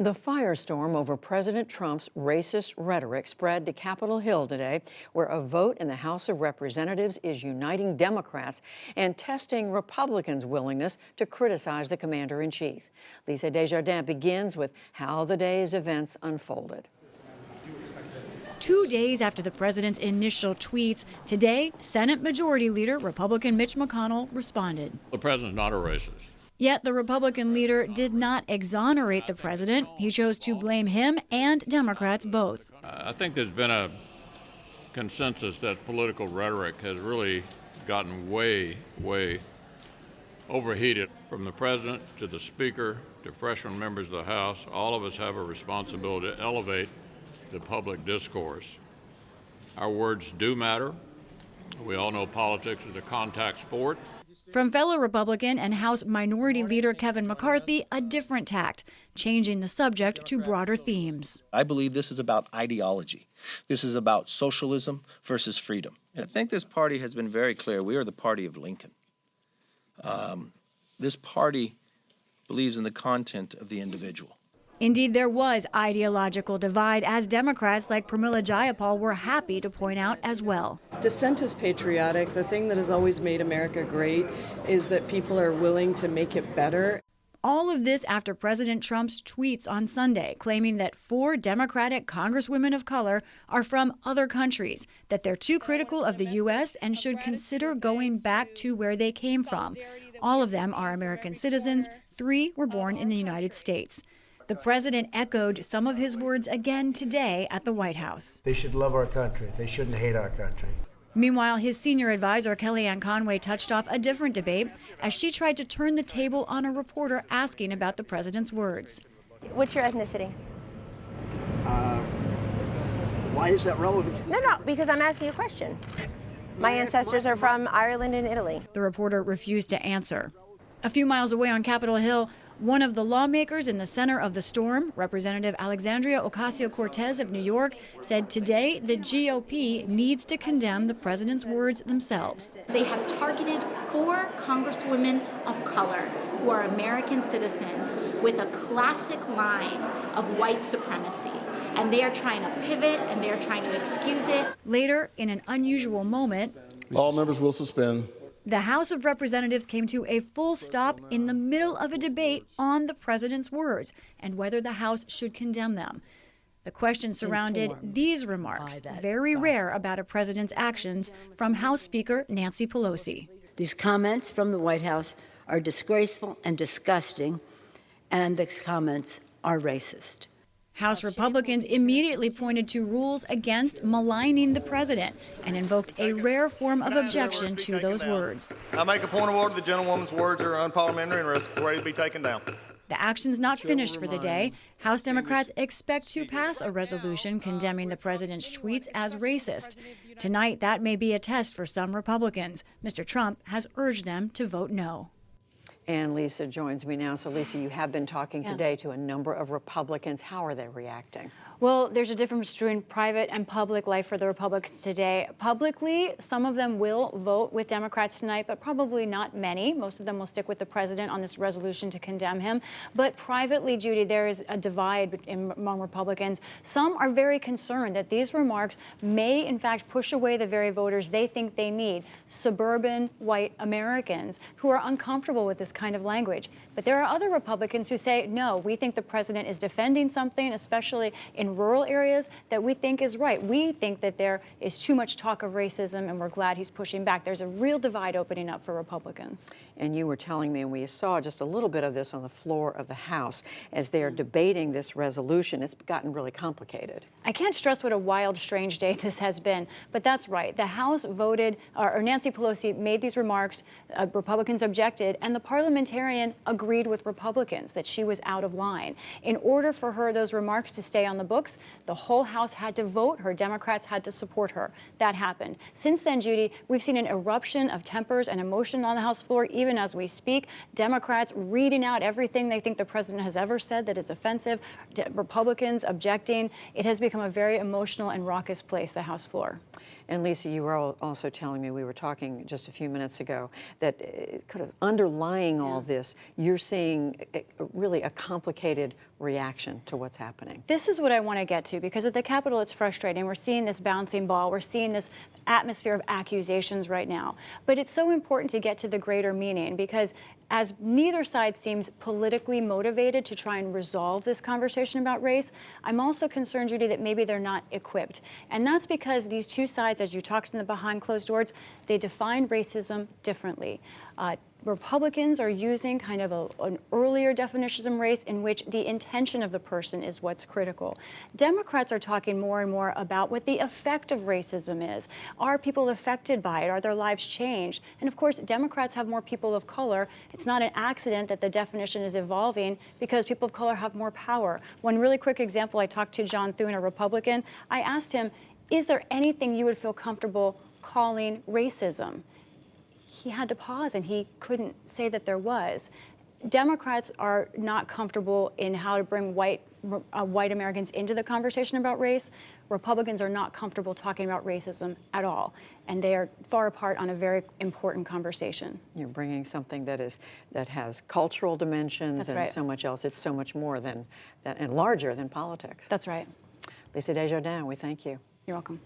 The firestorm over President Trump's racist rhetoric spread to Capitol Hill today, where a vote in the House of Representatives is uniting Democrats and testing Republicans' willingness to criticize the commander-in-chief. Lisa Desjardins begins with how the day's events unfolded. 2 days after the president's initial tweets, today, Senate Majority Leader Republican Mitch McConnell responded. The president's not a racist. Yet the Republican leader did not exonerate the president. He chose to blame him and Democrats both. I think there's been a consensus that political rhetoric has really gotten way overheated. From the president to the speaker to freshman members of the House, all of us have a responsibility to elevate the public discourse. Our words do matter. We all know politics is a contact sport. From fellow Republican and House Minority Leader Kevin McCarthy, a different tact, changing the subject to broader themes. I believe this is about ideology. This is about socialism versus freedom. And I think this party has been very clear. We are the party of Lincoln. This party believes in the content of the individual. Indeed, there was ideological divide, as Democrats like Pramila Jayapal were happy to point out as well. Dissent is patriotic. The thing that has always made America great is that people are willing to make it better. All of this after President Trump's tweets on Sunday, claiming that 4 Democratic congresswomen of color are from other countries, that they're too critical of the U.S. and should consider going back to where they came from. All of them are American citizens. 3 were born in the United States. The president echoed some of his words again today at the White House. They should love our country. They shouldn't hate our country. Meanwhile, his senior advisor, Kellyanne Conway, touched off a different debate as she tried to turn the table on a reporter asking about the president's words. What's your ethnicity? Why is that relevant? No, because I'm asking you a question. My ancestors are from Ireland and Italy. The reporter refused to answer. A few miles away on Capitol Hill, one of the lawmakers in the center of the storm, Representative Alexandria Ocasio-Cortez of New York, said today the GOP needs to condemn the president's words themselves. They have targeted 4 congresswomen of color who are American citizens with a classic line of white supremacy. And they are trying to pivot and they're trying to excuse it. Later, in an unusual moment, all members will suspend. The House of Representatives came to a full stop in the middle of a debate on the president's words and whether the House should condemn them. The question surrounded these remarks, very rare about a president's actions, from House Speaker Nancy Pelosi. These comments from the White House are disgraceful and disgusting, and the comments are racist. House Republicans immediately pointed to rules against maligning the president and invoked a rare form of objection to those words. I make a point of order. The gentlewoman's words are unparliamentary and ready to be taken down. The action's not finished for the day. House Democrats expect to pass a resolution condemning the president's tweets as racist. Tonight, that may be a test for some Republicans. Mr. Trump has urged them to vote no. And Lisa joins me now. So, Lisa, you have been talking today to a number of Republicans. How are they reacting? Well, there's a difference between private and public life for the Republicans today. Publicly, some of them will vote with Democrats tonight, but probably not many. Most of them will stick with the president on this resolution to condemn him. But privately, Judy, there is a divide among Republicans. Some are very concerned that these remarks may, in fact, push away the very voters they think they need, suburban white Americans who are uncomfortable with this kind of language. But there are other Republicans who say, no, we think the president is defending something, especially in rural areas, that we think is right. We think that there is too much talk of racism, and we're glad he's pushing back. There's a real divide opening up for Republicans. And you were telling me, and we saw just a little bit of this on the floor of the House, as they're debating this resolution, it's gotten really complicated. I can't stress what a wild, strange day this has been, but that's right. The House voted, or Nancy Pelosi made these remarks, Republicans objected, and the parliamentarian agreed with Republicans that she was out of line. In order for those remarks to stay on the books, the whole House had to vote her. Democrats had to support her. That happened. Since then, Judy, we've seen an eruption of tempers and emotion on the House floor, even as we speak. Democrats reading out everything they think the president has ever said that is offensive. Republicans objecting. It has become a very emotional and raucous place, the House floor. And Lisa, you were also telling me, we were talking just a few minutes ago, that kind of underlying all this, you're seeing really a complicated reaction to what's happening? This is what I want to get to, because at the Capitol it's frustrating. We're seeing this bouncing ball. We're seeing this atmosphere of accusations right now. But it's so important to get to the greater meaning, because as neither side seems politically motivated to try and resolve this conversation about race, I'm also concerned, Judy, that maybe they're not equipped. And that's because these two sides, as you talked in the behind closed doors, they define racism differently. Republicans are using kind of an earlier definition of race in which the intention of the person is what's critical. Democrats are talking more and more about what the effect of racism is. Are people affected by it? Are their lives changed? And of course, Democrats have more people of color. It's not an accident that the definition is evolving, because people of color have more power. One really quick example, I talked to John Thune, a Republican. I asked him, is there anything you would feel comfortable calling racism? He had to pause, and he couldn't say that there was. Democrats are not comfortable in how to bring white Americans into the conversation about race. Republicans are not comfortable talking about racism at all, and they are far apart on a very important conversation. You're bringing something that has cultural dimensions. That's and right. so much else. It's so much more than and larger than politics. That's right. Lisa Desjardins, we thank you. You're welcome.